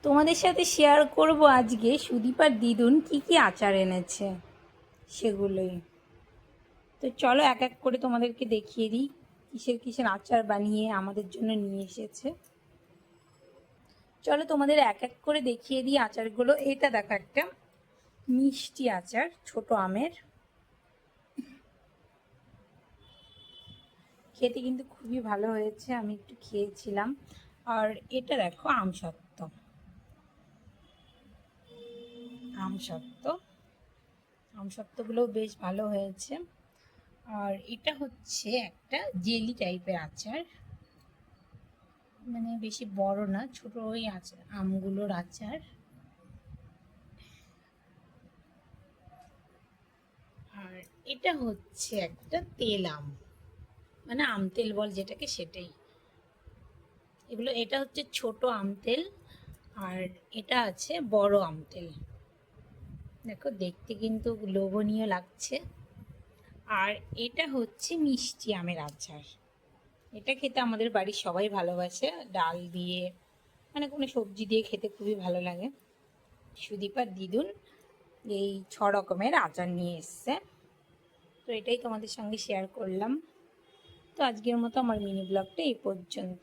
তোমাদের সাথে শেয়ার করব আজকে সুদীপ আর দিদুন কি কি আচার এনেছে সেগুলোই। তো চলো এক এক করে তোমাদেরকে দেখিয়ে দিই কিসের কিসের আচার বানিয়ে আমাদের জন্য নিয়ে এসেছে। চলো তোমাদের এক এক করে দেখিয়ে দিই আচারগুলো। এটা দেখো, একটা মিষ্টি আচার ছোট আমের, খেতে কিন্তু খুবই ভালো হয়েছে, আমি একটু খেয়েছিলাম। আর এটা দেখো আমসত্ত্ব, আমসত্ত্ব আমসত্ত্বগুলোও বেশ ভালো হয়েছে। আর এটা হচ্ছে একটা জেলি টাইপের আচার, মানে বেশি বড় না, ছোট ওই আচার, আমগুলোর আচার। আর এটা হচ্ছে একটা তেল আম, মানে আম তেল বল যেটাকে, সেটাই এগুলো। এটা হচ্ছে ছোট আম তেল, আর এটা আছে বড় আম তেল। দেখো দেখতে কিন্তু লোভনীয় লাগছে। আর এটা হচ্ছে মিষ্টি আমের আচার, এটা খেতে আমাদের বাড়ির সবাই ভালোবাসে, ডাল দিয়ে মানে কোনো সবজি দিয়ে খেতে খুবই ভালো লাগে। সুদীপ আর দিদুন এই 6 রকমের আচার নিয়ে এসছে। তো এটাই তোমাদের সঙ্গে শেয়ার করলাম। তো আজকের মতো আমার মিনি ব্লগটা এই পর্যন্ত।